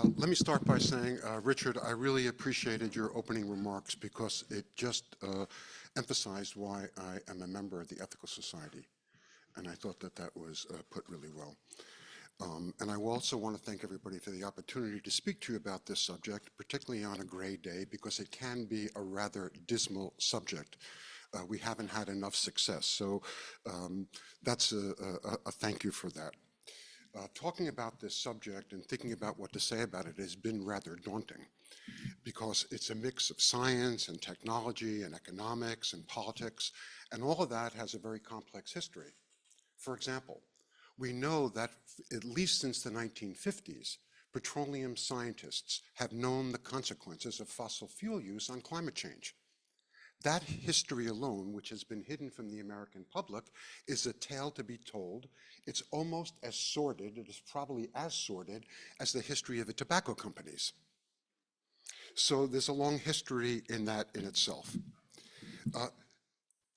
Let me start by saying, Richard, I really appreciated your opening remarks because it just emphasized why I am a member of the Ethical Society. And I thought that that was put really well. And I also want to thank everybody for the opportunity to speak to you about this subject, particularly on a gray day, because it can be a rather dismal subject. We haven't had enough success. So that's a thank you for that. Talking about this subject and thinking about what to say about it has been rather daunting because it's a mix of science and technology and economics and politics, and all of that has a very complex history. For example, we know that at least since the 1950s, petroleum scientists have known the consequences of fossil fuel use on climate change. That history alone, which has been hidden from the American public, is a tale to be told. It's almost as sordid, it is probably as sordid as the history of the tobacco companies. So there's a long history in that in itself.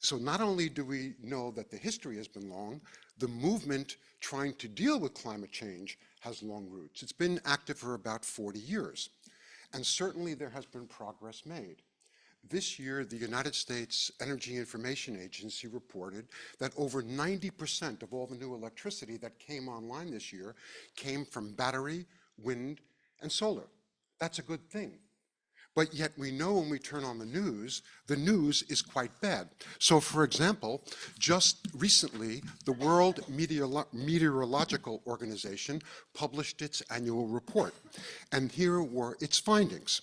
So not only do we know that the history has been long, the movement trying to deal with climate change has long roots. It's been active for about 40 years, and certainly there has been progress made. This year, the United States Energy Information Agency reported that over 90% of all the new electricity that came online this year came from battery, wind, and solar. That's a good thing. But yet we know when we turn on the news is quite bad. So for example, just recently, the World Meteorological Organization published its annual report. And here were its findings.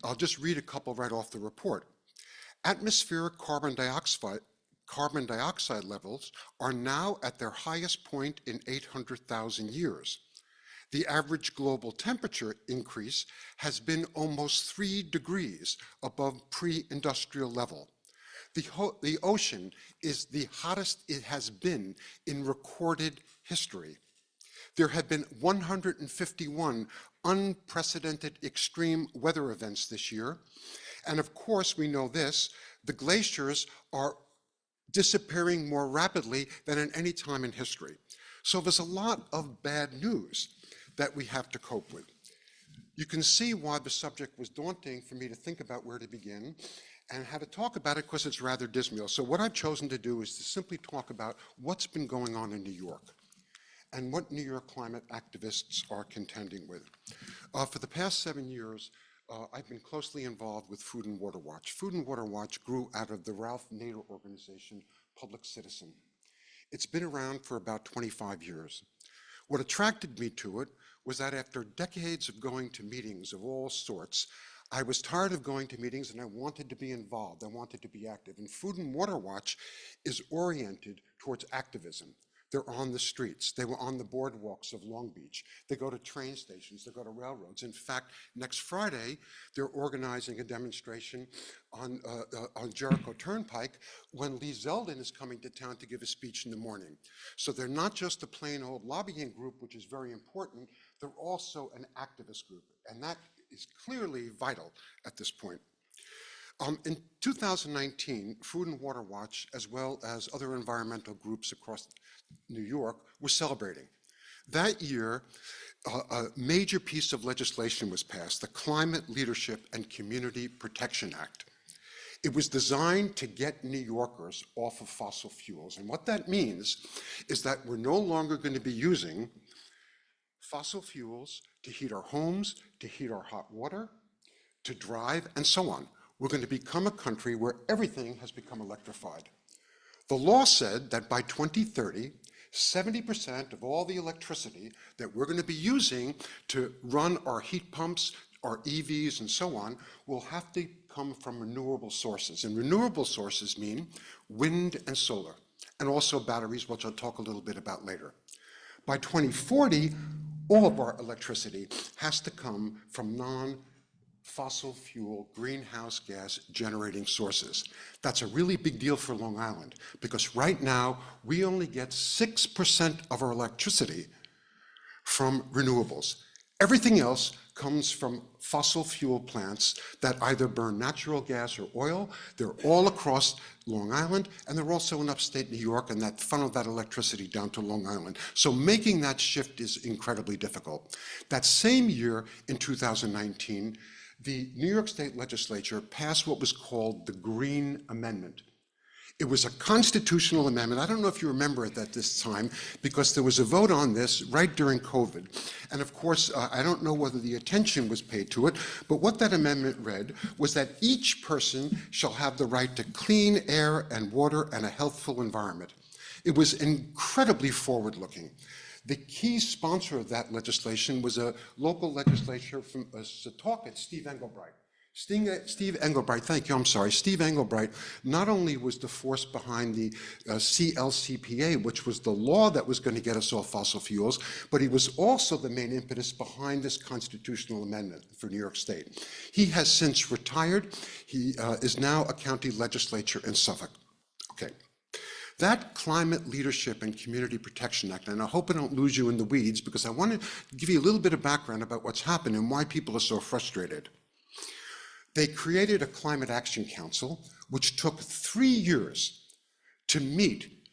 I'll just read a couple right off the report. Atmospheric carbon dioxide levels are now at their highest point in 800,000 years. The average global temperature increase has been almost 3 degrees above pre-industrial level. The ocean is the hottest it has been in recorded history. There have been 151 unprecedented extreme weather events this year. And of course, we know this, the glaciers are disappearing more rapidly than at any time in history. So there's a lot of bad news that we have to cope with. You can see why the subject was daunting for me to think about where to begin and how to talk about it because it's rather dismal. So what I've chosen to do is to simply talk about what's been going on in New York and what New York climate activists are contending with. For the past 7 years, I've been closely involved with Food and Water Watch. Food and Water Watch grew out of the Ralph Nader organization, Public Citizen. It's been around for about 25 years. What attracted me to it was that after decades of going to meetings of all sorts, I was tired of going to meetings and I wanted to be involved, I wanted to be active. And Food and Water Watch is oriented towards activism. They're on the streets. They were on the boardwalks of Long Beach. They go to train stations. They go to railroads. In fact, next Friday, they're organizing a demonstration on Jericho Turnpike when Lee Zeldin is coming to town to give a speech in the morning. So they're not just a plain old lobbying group, which is very important. They're also an activist group. And that is clearly vital at this point. In 2019, Food and Water Watch, as well as other environmental groups across New York, were celebrating. That year, a major piece of legislation was passed, the Climate Leadership and Community Protection Act. It was designed to get New Yorkers off of fossil fuels. And what that means is that we're no longer going to be using fossil fuels to heat our homes, to heat our hot water, to drive, and so on. We're going to become a country where everything has become electrified. The law said that by 2030, 70% of all the electricity that we're going to be using to run our heat pumps, our EVs, and so on, will have to come from renewable sources. And renewable sources mean wind and solar, and also batteries, which I'll talk a little bit about later. By 2040, all of our electricity has to come from non-fossil fuel greenhouse gas generating sources. That's a really big deal for Long Island because right now we only get 6% of our electricity from renewables. Everything else comes from fossil fuel plants that either burn natural gas or oil. They're all across Long Island, and they're also in upstate New York, and that funnel that electricity down to Long Island. So making that shift is incredibly difficult. That same year, in 2019, the New York State Legislature passed what was called the Green Amendment. It was a constitutional amendment. I don't know if you remember it at this time, because there was a vote on this right during COVID. And of course, I don't know whether the attention was paid to it, but what that amendment read was that each person shall have the right to clean air and water and a healthful environment. It was incredibly forward-looking. The key sponsor of that legislation was a local legislator from Setauket, Steve Engelbright. Steve Engelbright, thank you, I'm sorry. Steve Engelbright not only was the force behind the CLCPA, which was the law that was going to get us off fossil fuels, but he was also the main impetus behind this constitutional amendment for New York State. He has since retired. He is now a county legislator in Suffolk. Okay. That Climate Leadership and Community Protection Act, and I hope I don't lose you in the weeds, because I want to give you a little bit of background about what's happened and why people are so frustrated. They created a Climate Action Council, which took 3 years to meet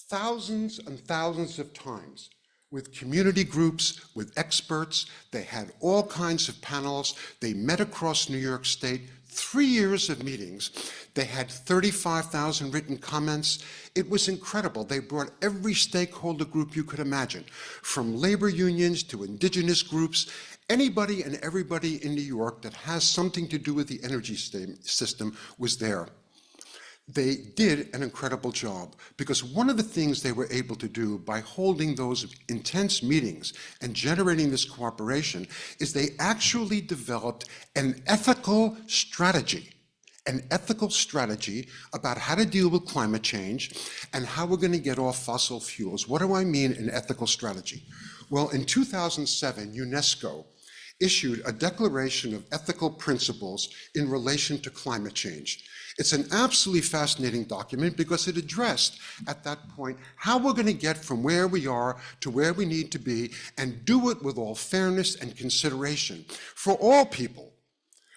thousands and thousands of times with community groups, with experts. They had all kinds of panels. They met across New York State, 3 years of meetings. They had 35,000 written comments. It was incredible. They brought every stakeholder group you could imagine, from labor unions to indigenous groups. Anybody and everybody in New York that has something to do with the energy system was there. They did an incredible job, because one of the things they were able to do by holding those intense meetings and generating this cooperation is they actually developed an ethical strategy about how to deal with climate change and how we're going to get off fossil fuels. What do I mean an ethical strategy? Well, in 2007, UNESCO issued a declaration of ethical principles in relation to climate change. It's an absolutely fascinating document, because it addressed at that point how we're going to get from where we are to where we need to be, and do it with all fairness and consideration for all people,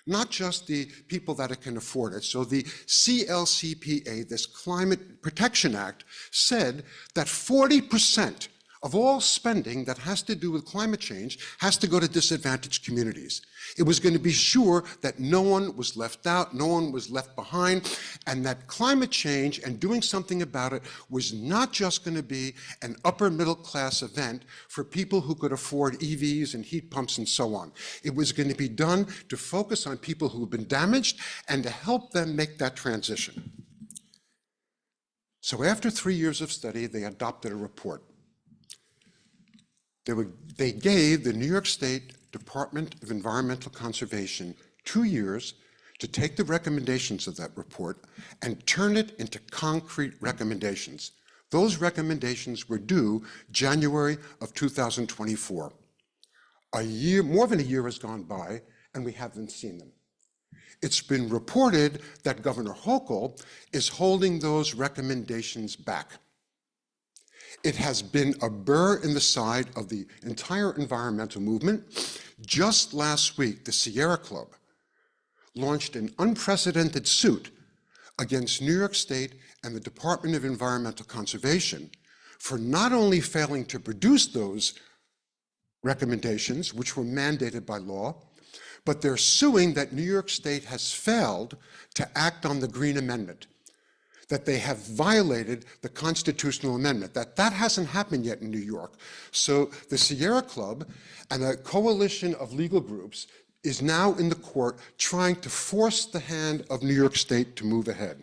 not just the people that can afford it. So the CLCPA, this Climate Protection Act, said that 40% of all spending that has to do with climate change has to go to disadvantaged communities. It was going to be sure that no one was left out, no one was left behind, and that climate change and doing something about it was not just going to be an upper middle class event for people who could afford EVs and heat pumps and so on. It was going to be done to focus on people who have been damaged and to help them make that transition. So after 3 years of study, they adopted a report. They gave the New York State Department of Environmental Conservation 2 years to take the recommendations of that report and turn it into concrete recommendations. Those recommendations were due January of 2024. More than a year has gone by, and we haven't seen them. It's been reported that Governor Hochul is holding those recommendations back. It has been a burr in the side of the entire environmental movement. Just last week, the Sierra Club launched an unprecedented suit against New York State and the Department of Environmental Conservation for not only failing to produce those recommendations, which were mandated by law, but they're suing that New York State has failed to act on the Green Amendment, that they have violated the constitutional amendment, that hasn't happened yet in New York. So the Sierra Club and a coalition of legal groups is now in the court trying to force the hand of New York State to move ahead.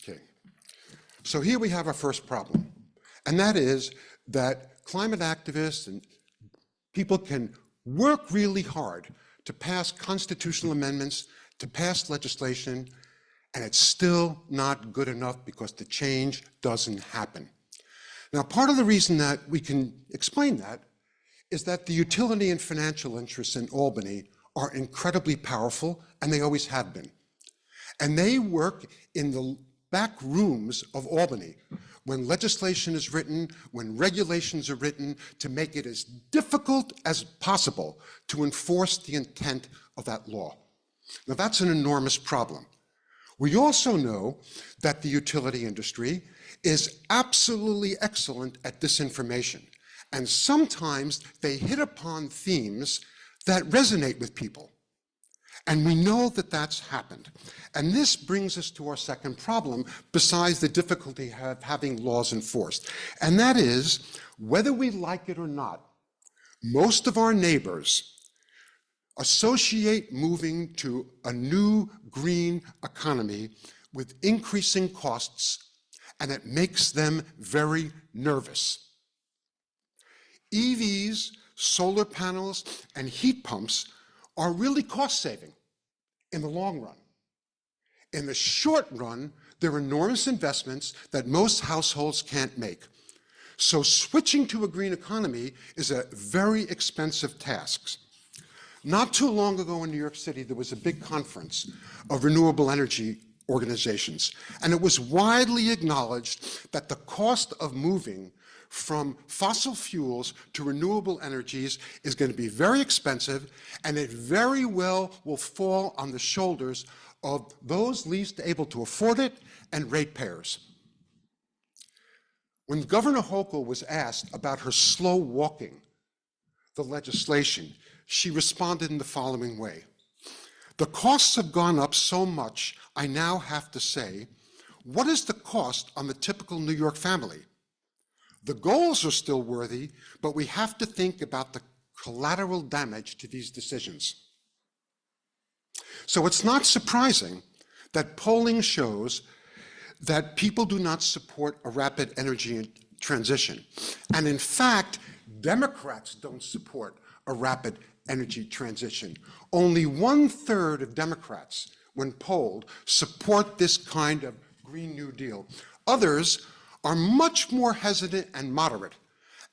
Okay, so here we have our first problem, and that is that climate activists and people can work really hard to pass constitutional amendments, to pass legislation, and it's still not good enough because the change doesn't happen. Now, part of the reason that we can explain that is that the utility and financial interests in Albany are incredibly powerful, and they always have been. And they work in the back rooms of Albany, when legislation is written, when regulations are written, to make it as difficult as possible to enforce the intent of that law. Now, that's an enormous problem. We also know that the utility industry is absolutely excellent at disinformation, and sometimes they hit upon themes that resonate with people. And we know that that's happened. And this brings us to our second problem, besides the difficulty of having laws enforced. And that is, whether we like it or not, most of our neighbors associate moving to a new green economy with increasing costs, and it makes them very nervous. EVs, solar panels, and heat pumps are really cost-saving in the long run. In the short run, they're enormous investments that most households can't make. So switching to a green economy is a very expensive task. Not too long ago in New York City, there was a big conference of renewable energy organizations, and it was widely acknowledged that the cost of moving from fossil fuels to renewable energies is going to be very expensive, and it very well will fall on the shoulders of those least able to afford it and ratepayers. When Governor Hochul was asked about her slow walking the legislation, she responded in the following way: "The costs have gone up so much, I now have to say, what is the cost on the typical New York family? The goals are still worthy, but we have to think about the collateral damage to these decisions." So it's not surprising that polling shows that people do not support a rapid energy transition. And in fact, Democrats don't support a rapid energy transition. Only 1/3 of Democrats, when polled, support this kind of Green New Deal. Others are much more hesitant and moderate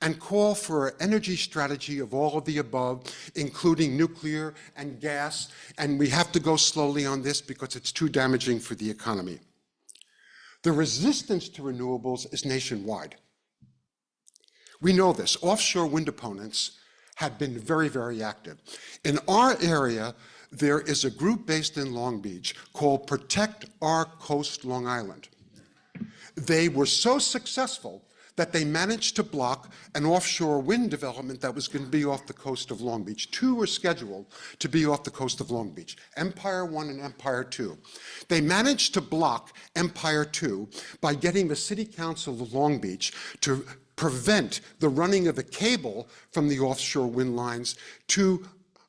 and call for an energy strategy of all of the above, including nuclear and gas, and we have to go slowly on this because it's too damaging for the economy. The resistance to renewables is nationwide. We know this. Offshore wind opponents have been very, very active. In our area, there is a group based in Long Beach called Protect Our Coast Long Island. They were so successful that they managed to block an offshore wind development that was going to be off the coast of Long Beach. Two were scheduled to be off the coast of Long Beach, Empire 1 and Empire 2. They managed to block Empire 2 by getting the City Council of Long Beach to prevent the running of a cable from the offshore wind lines to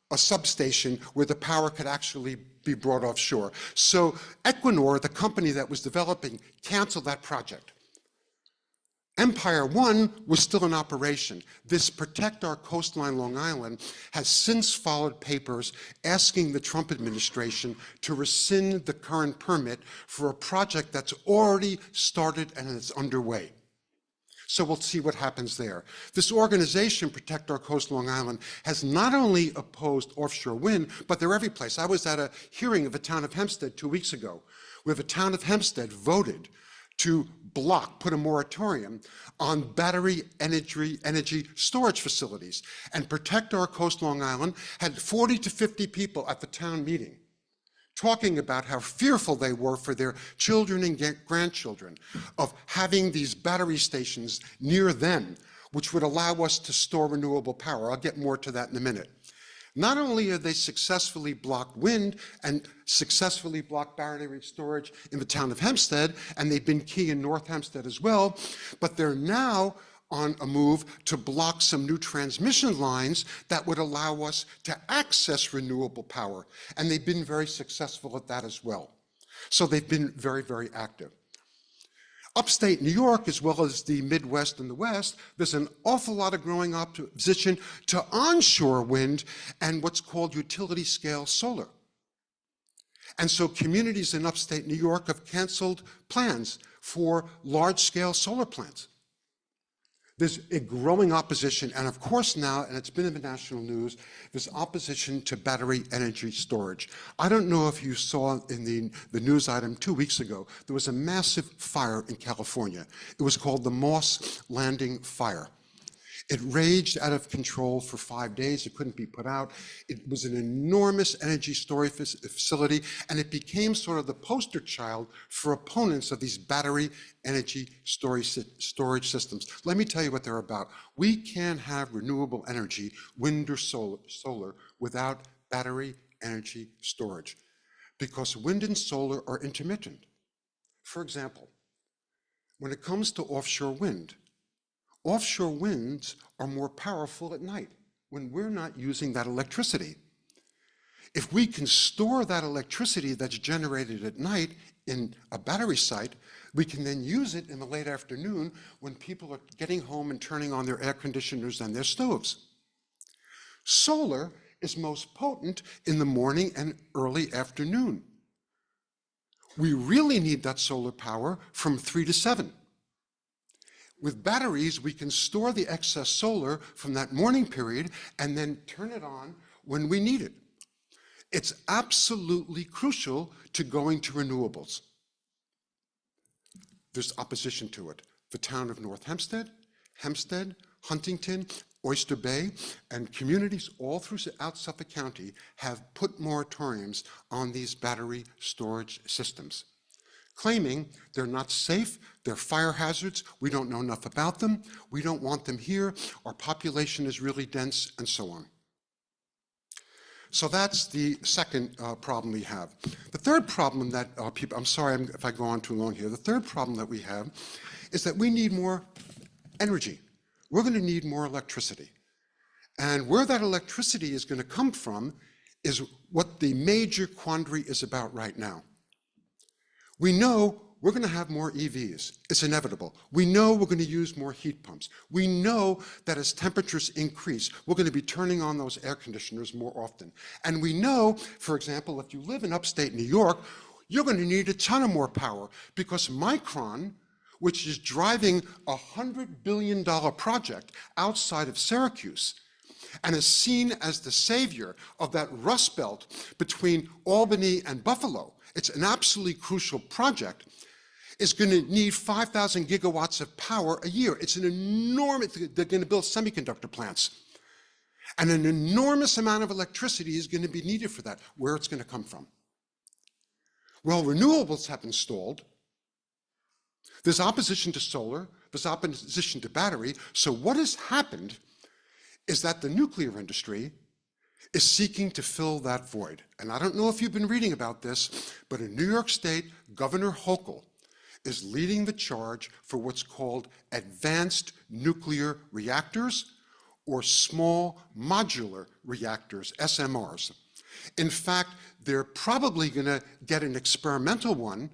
a substation where the power could actually be brought offshore. So Equinor, the company that was developing, canceled that project. Empire 1 was still in operation. This Protect Our Coastline Long Island has since followed papers asking the Trump administration to rescind the current permit for a project that's already started and is underway. So we'll see what happens there. This organization, Protect Our Coast Long Island, has not only opposed offshore wind, but they're every place. I was at a hearing of the town of Hempstead 2 weeks ago, where the town of Hempstead voted to put a moratorium on battery energy storage facilities. And Protect Our Coast Long Island had 40 to 50 people at the town meeting talking about how fearful they were for their children and grandchildren of having these battery stations near them, which would allow us to store renewable power. I'll get more to that in a minute. Not only have they successfully blocked wind and successfully blocked battery storage in the town of Hempstead, and they've been key in North Hempstead as well, but they're now on a move to block some new transmission lines that would allow us to access renewable power. And they've been very successful at that as well. So they've been very, very active. Upstate New York, as well as the Midwest and the West, there's an awful lot of growing opposition to onshore wind and what's called utility scale solar. And so communities in upstate New York have canceled plans for large scale solar plants. There's a growing opposition, and of course now, and it's been in the national news, there's opposition to battery energy storage. I don't know if you saw in the news item 2 weeks ago, there was a massive fire in California. It was called the Moss Landing Fire. It raged out of control for 5 days. It couldn't be put out. It was an enormous energy storage facility, and it became sort of the poster child for opponents of these battery energy storage systems. Let me tell you what they're about. We can't have renewable energy, wind or solar, without battery energy storage, because wind and solar are intermittent. For example, when it comes to offshore winds are more powerful at night when we're not using that electricity. If we can store that electricity that's generated at night in a battery site, we can then use it in the late afternoon when people are getting home and turning on their air conditioners and their stoves. Solar is most potent in the morning and early afternoon. We really need that solar power from 3 to 7. With batteries, we can store the excess solar from that morning period and then turn it on when we need it. It's absolutely crucial to going to renewables. There's opposition to it. The town of North Hempstead, Huntington, Oyster Bay, and communities all throughout Suffolk County have put moratoriums on these battery storage systems, claiming they're not safe, they're fire hazards, we don't know enough about them, we don't want them here, our population is really dense, and so on. So that's the second problem we have. The third problem that I'm sorry if I go on too long here, the third problem that we have is that we need more energy. We're going to need more electricity. And where that electricity is going to come from is what the major quandary is about right now. We know we're going to have more EVs. It's inevitable. We know we're going to use more heat pumps. We know that as temperatures increase, we're going to be turning on those air conditioners more often. And we know, for example, if you live in upstate New York, you're going to need a ton of more power because Micron, which is driving a $100 billion project outside of Syracuse, and is seen as the savior of that Rust Belt between Albany and Buffalo, it's an absolutely crucial project, is going to need 5,000 gigawatts of power a year. It's an enormous, they're going to build semiconductor plants. And an enormous amount of electricity is going to be needed for that. Where it's going to come from? Well, renewables have been stalled. There's opposition to solar, there's opposition to battery. So what has happened is that the nuclear industry is seeking to fill that void. And I don't know if you've been reading about this, but in New York State, Governor Hochul is leading the charge for what's called advanced nuclear reactors or small modular reactors, SMRs. In fact, they're probably going to get an experimental one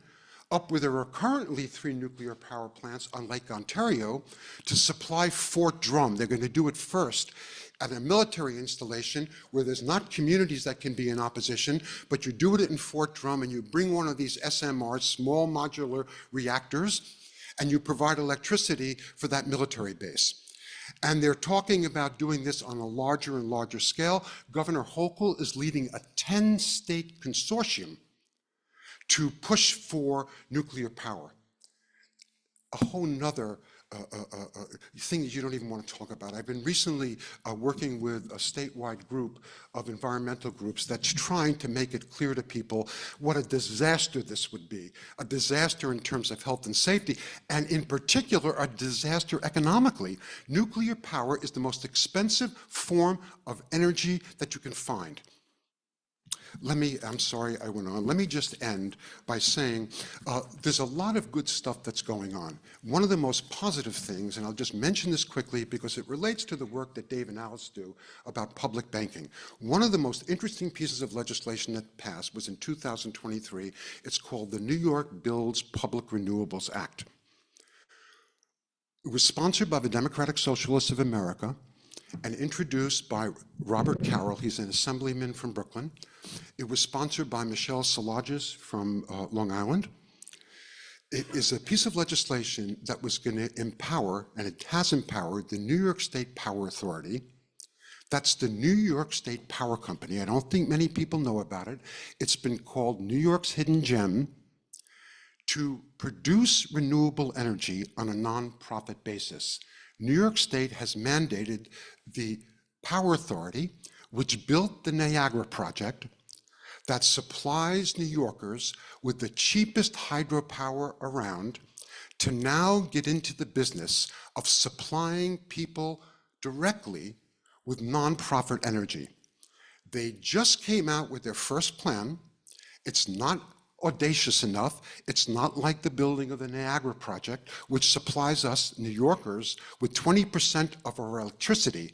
up where there are currently 3 nuclear power plants on Lake Ontario to supply Fort Drum. They're going to do it first at a military installation where there's not communities that can be in opposition, but you do it in Fort Drum and you bring one of these SMRs, small modular reactors, and you provide electricity for that military base. And they're talking about doing this on a larger and larger scale. Governor Hochul is leading a 10-state consortium to push for nuclear power. A whole nother thing that you don't even want to talk about. I've been recently working with a statewide group of environmental groups that's trying to make it clear to people what a disaster this would be. A disaster in terms of health and safety, and in particular, a disaster economically. Nuclear power is the most expensive form of energy that you can find. I'm sorry I went on. Let me just end by saying there's a lot of good stuff that's going on. One of the most positive things, and I'll just mention this quickly because it relates to the work that Dave and Alice do about public banking. One of the most interesting pieces of legislation that passed was in 2023. It's called the New York Builds Public Renewables Act. It was sponsored by the Democratic Socialists of America and introduced by Robert Carroll. He's an assemblyman from Brooklyn. It was sponsored by Michelle Szilagyi from Long Island. It is a piece of legislation that was going to empower, and it has empowered, the New York State Power Authority. That's the New York State Power Company. I don't think many people know about it. It's been called New York's hidden gem, to produce renewable energy on a nonprofit basis. New York State has mandated the Power Authority, which built the Niagara Project, that supplies New Yorkers with the cheapest hydropower around, to now get into the business of supplying people directly with nonprofit energy. They just came out with their first plan. It's not audacious enough. It's not like the building of the Niagara Project, which supplies us New Yorkers with 20% of our electricity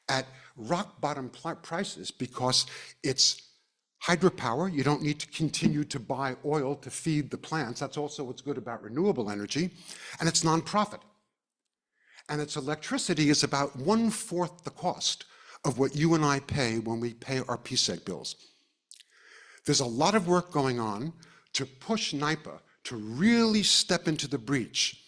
at rock bottom prices, because it's hydropower. You don't need to continue to buy oil to feed the plants. That's also what's good about renewable energy. And it's nonprofit. And its electricity is about 1/4 the cost of what you and I pay when we pay our PSEG bills. There's a lot of work going on to push NYPA to really step into the breach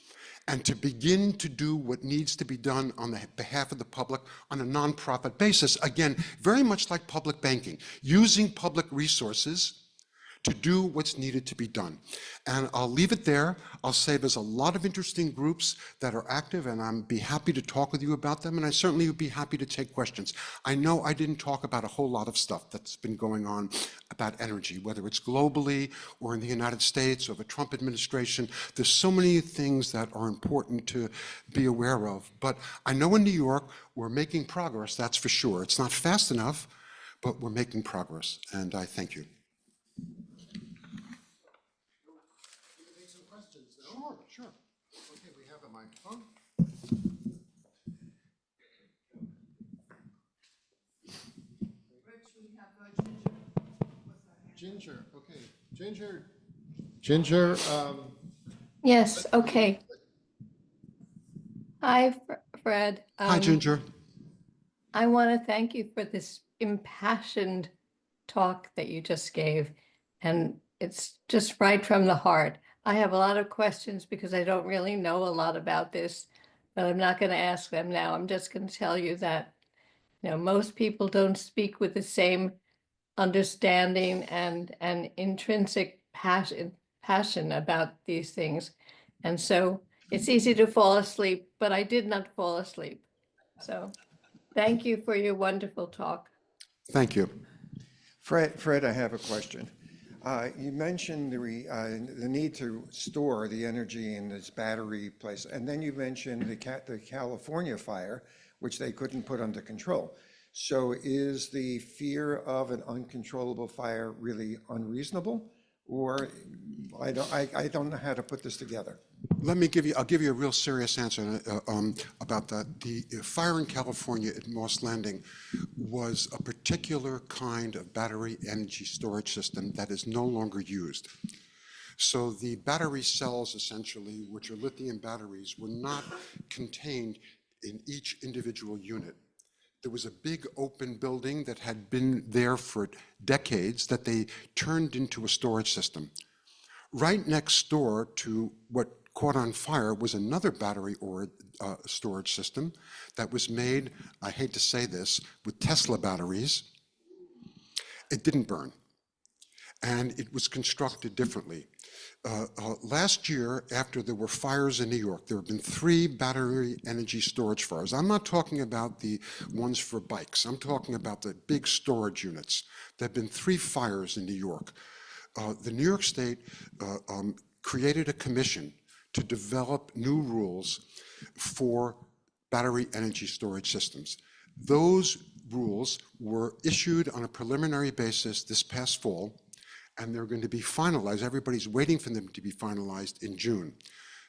and to begin to do what needs to be done on the behalf of the public on a nonprofit basis. Again, very much like public banking, using public resources to do what's needed to be done. And I'll leave it there. I'll say there's a lot of interesting groups that are active, and I'd be happy to talk with you about them, and I certainly would be happy to take questions. I know I didn't talk about a whole lot of stuff that's been going on about energy, whether it's globally or in the United States or the Trump administration. There's so many things that are important to be aware of. But I know in New York, we're making progress, that's for sure. It's not fast enough, but we're making progress, and I thank you. Sure. Okay, we have a microphone. Rich, we have Ginger. Ginger, okay. Ginger. Yes, okay. Hi, Fred. Hi, Ginger. I want to thank you for this impassioned talk that you just gave, and it's just right from the heart. I have a lot of questions because I don't really know a lot about this, but I'm not going to ask them now. I'm just going to tell you that, most people don't speak with the same understanding and intrinsic passion about these things. And so it's easy to fall asleep, but I did not fall asleep. So thank you for your wonderful talk. Thank you. Fred, I have a question. You mentioned the need to store the energy in this battery place, and then you mentioned the California fire, which they couldn't put under control. So is the fear of an uncontrollable fire really unreasonable? Or I don't know how to put this together. I'll give you a real serious answer about that. The fire in California at Moss Landing was a particular kind of battery energy storage system that is no longer used. So the battery cells, essentially, which are lithium batteries, were not contained in each individual unit. There was a big open building that had been there for decades that they turned into a storage system. Right next door to what caught on fire was another battery or storage system that was made, I hate to say this, with Tesla batteries. It didn't burn, and it was constructed differently. Last year, after there were fires in New York, there have been 3 battery energy storage fires. I'm not talking about the ones for bikes. I'm talking about the big storage units. There have been 3 fires in New York. The New York State created a commission to develop new rules for battery energy storage systems. Those rules were issued on a preliminary basis this past fall, and they're going to be finalized. Everybody's waiting for them to be finalized in June.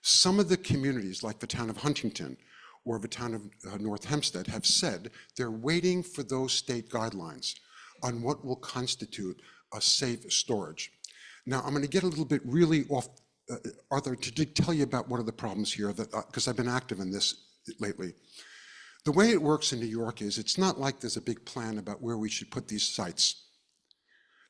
Some of the communities, like the town of Huntington or the town of North Hempstead, have said they're waiting for those state guidelines on what will constitute a safe storage. Now, I'm going to get a little bit really off, Arthur, to tell you about one of the problems here, because I've been active in this lately. The way it works in New York is it's not like there's a big plan about where we should put these sites.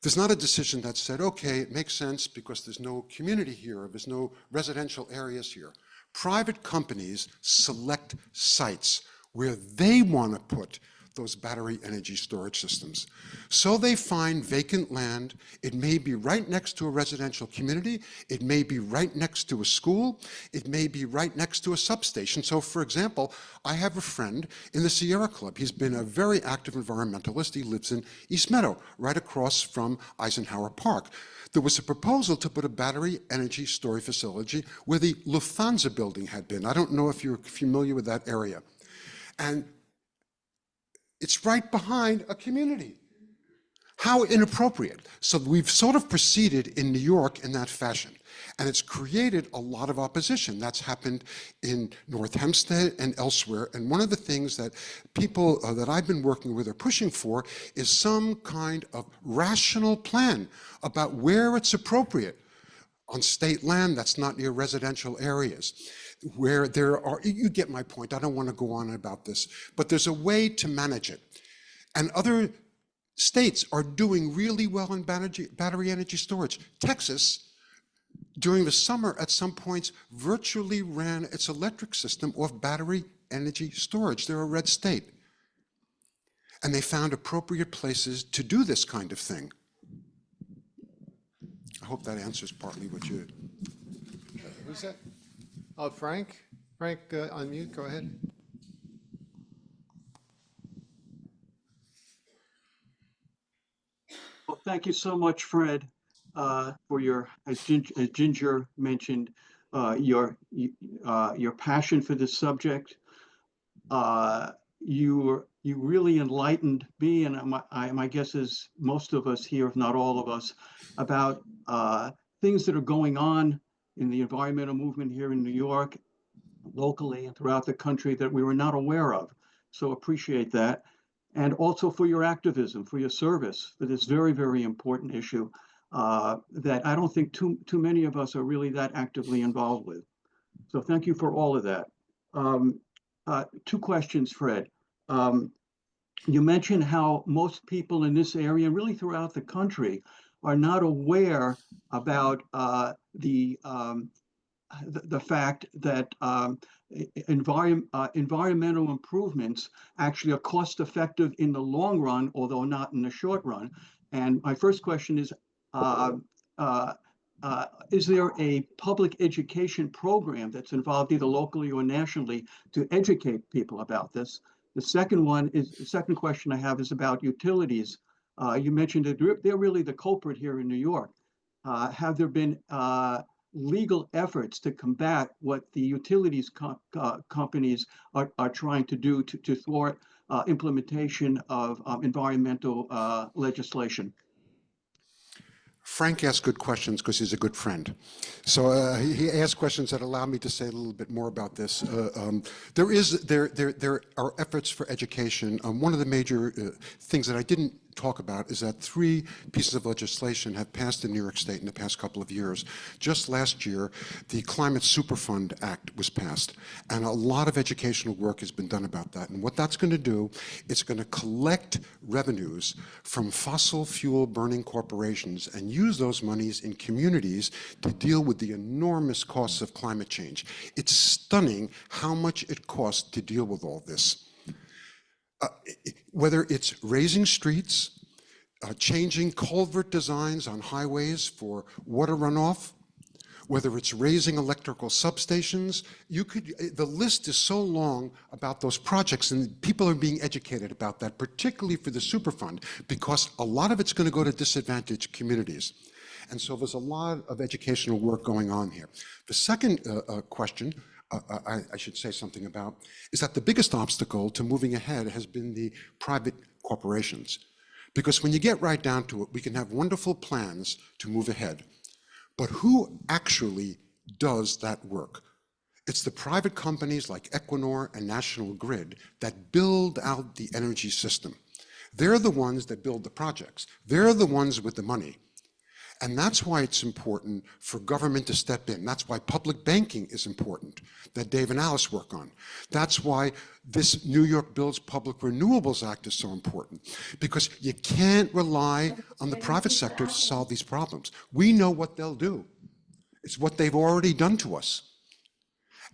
There's not a decision that said, okay, it makes sense because there's no community here, or there's no residential areas here. Private companies select sites where they want to put those battery energy storage systems. So they find vacant land. It may be right next to a residential community. It may be right next to a school. It may be right next to a substation. So for example, I have a friend in the Sierra Club. He's been a very active environmentalist. He lives in East Meadow, right across from Eisenhower Park. There was a proposal to put a battery energy storage facility where the Lufthansa building had been. I don't know if you're familiar with that area. And it's right behind a community. How inappropriate. So we've sort of proceeded in New York in that fashion. And it's created a lot of opposition. That's happened in North Hempstead and elsewhere. And one of the things that people that I've been working with are pushing for is some kind of rational plan about where it's appropriate on state land that's not near residential areas, where there are, you get my point, I don't want to go on about this, but there's a way to manage it. And other states are doing really well in battery energy storage. Texas, during the summer at some points, virtually ran its electric system off battery energy storage. They're a red state. And they found appropriate places to do this kind of thing. I hope that answers partly what you... Who's that? Oh, Frank? Frank, unmute, go ahead. Well, thank you so much, Fred, for your, as Ginger mentioned, your passion for this subject. You really enlightened me, and my guess is most of us here, if not all of us, about things that are going on in the environmental movement here in New York, locally and throughout the country that we were not aware of. So appreciate that. And also for your activism, for your service for this very, very important issue that I don't think too many of us are really that actively involved with. So thank you for all of that. Two questions, Fred. You mentioned how most people in this area, really throughout the country, are not aware about the fact that environmental improvements actually are cost effective in the long run, although not in the short run. And my first question is there a public education program that's involved either locally or nationally to educate people about this? The second question I have is about utilities. You mentioned that they're really the culprit here in New York. Have there been legal efforts to combat what the utilities companies are trying to do to thwart implementation of environmental legislation? Frank asks good questions because he's a good friend. So he asked questions that allow me to say a little bit more about this. There are efforts for education. One of the major things that I didn't talk about is that 3 pieces of legislation have passed in New York State in the past couple of years. Just last year, the Climate Superfund Act was passed, and a lot of educational work has been done about that. And what that's going to do, it's going to collect revenues from fossil fuel burning corporations and use those monies in communities to deal with the enormous costs of climate change. It's stunning how much it costs to deal with all this. Whether it's raising streets, changing culvert designs on highways for water runoff, whether it's raising electrical substations, the list is so long about those projects, and people are being educated about that, particularly for the Superfund, because a lot of it's going to go to disadvantaged communities. And so there's a lot of educational work going on here. The second question I should say something about is that the biggest obstacle to moving ahead has been the private corporations. Because when you get right down to it, we can have wonderful plans to move ahead. But who actually does that work? It's the private companies like Equinor and National Grid that build out the energy system. They're the ones that build the projects. They're the ones with the money. And that's why it's important for government to step in. That's why public banking is important, that Dave and Alice work on. That's why this New York Bill's Public Renewables Act is so important, because you can't rely on the private sector to solve these problems. We know what they'll do. It's what they've already done to us.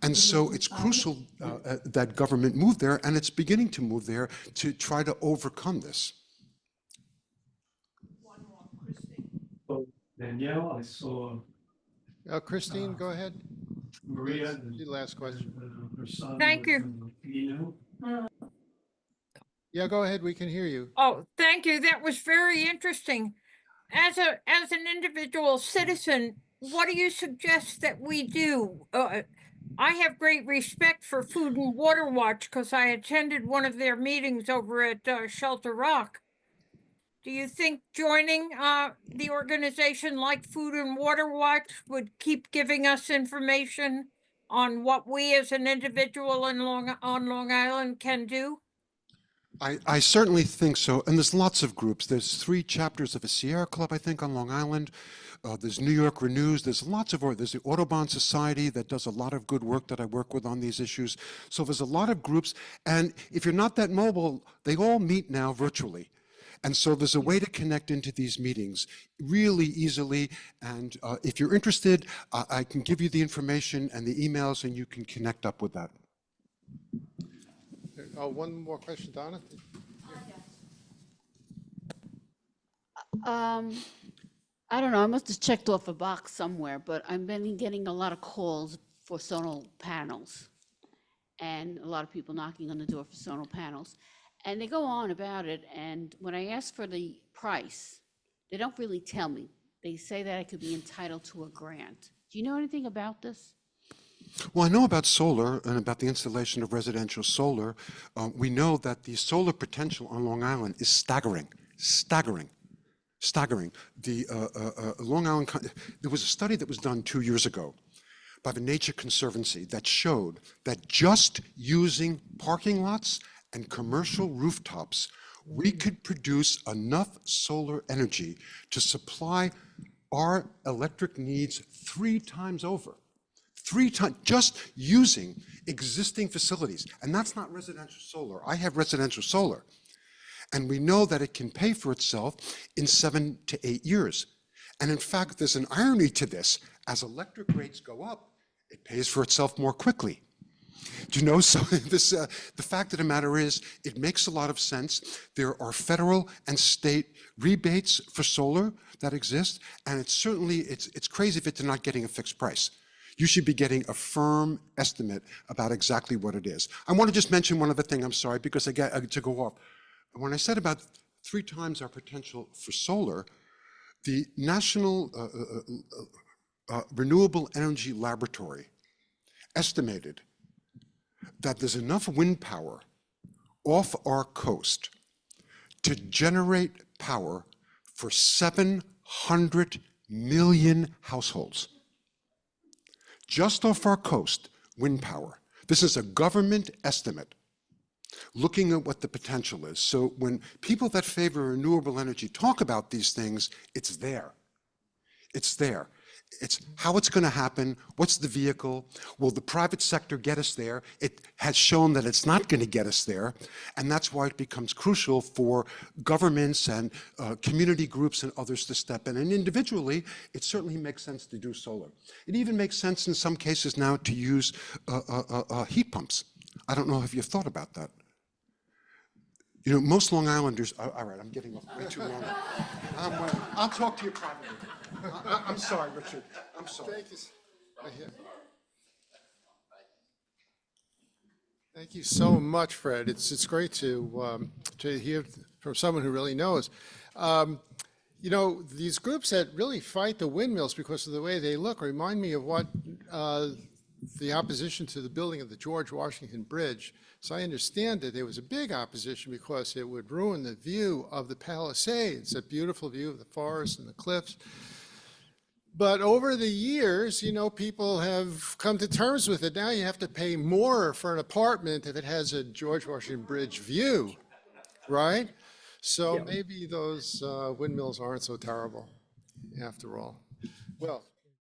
And so it's crucial that government move there, and it's beginning to move there to try to overcome this. So Danielle, I saw Christine, go ahead. Maria. Your last question. Her son Thank was you. in Filipino. Yeah, go ahead. We can hear you. Oh, thank you. That was very interesting. As an individual citizen, what do you suggest that we do? I have great respect for Food and Water Watch because I attended one of their meetings over at Shelter Rock. Do you think joining the organization like Food and Water Watch would keep giving us information on what we as an individual on Long Island can do? I certainly think so, and there's lots of groups. There's 3 chapters of a Sierra Club, I think, on Long Island. There's New York Renews. There's lots of, there's the Audubon Society that does a lot of good work that I work with on these issues. So there's a lot of groups, and if you're not that mobile, they all meet now virtually. And so there's a way to connect into these meetings really easily. And if you're interested, I can give you the information and the emails, and you can connect up with that. Oh, one more question, Donna? I don't know, I must have checked off a box somewhere, but I've been getting a lot of calls for solar panels. And a lot of people knocking on the door for solar panels. And they go on about it, and when I ask for the price, they don't really tell me. They say that I could be entitled to a grant. Do you know anything about this? Well, I know about solar and about the installation of residential solar. We know that the solar potential on Long Island is staggering, staggering, staggering. The Long Island, there was a study that was done 2 years ago by the Nature Conservancy that showed that just using parking lots and commercial rooftops, we could produce enough solar energy to supply our electric needs 3 times over. 3 times, just using existing facilities. And that's not residential solar. I have residential solar. And we know that it can pay for itself in 7 to 8 years. And in fact, there's an irony to this. As electric rates go up, it pays for itself more quickly. Do you know, so this, the fact of the matter is, it makes a lot of sense. There are federal and state rebates for solar that exist, and it's certainly, it's crazy if it's not getting a fixed price. You should be getting a firm estimate about exactly what it is. I want to just mention one other thing, I'm sorry, because I get to go off. When I said about 3 times our potential for solar, the National Renewable Energy Laboratory estimated that there's enough wind power off our coast to generate power for 700 million households. Just off our coast, wind power. This is a government estimate looking at what the potential is. So when people that favor renewable energy talk about these things, it's there. It's there. It's how it's going to happen. What's the vehicle? Will the private sector get us there? It has shown that it's not going to get us there. And that's why it becomes crucial for governments and community groups and others to step in. And individually, it certainly makes sense to do solar. It even makes sense in some cases now to use heat pumps. I don't know if you've thought about that. You know, most Long Islanders, all right, I'm getting off way too long. I'll talk to you privately. I'm sorry, Richard. I'm sorry. Thank you. Thank you so much, Fred. It's great to hear from someone who really knows. You know, these groups that really fight the windmills because of the way they look remind me of what the opposition to the building of the George Washington Bridge. So I understand that there was a big opposition because it would ruin the view of the Palisades, a beautiful view of the forest and the cliffs. But over the years, you know, people have come to terms with it. Now you have to pay more for an apartment if it has a George Washington Bridge view, right? So maybe those windmills aren't so terrible. after all. Well,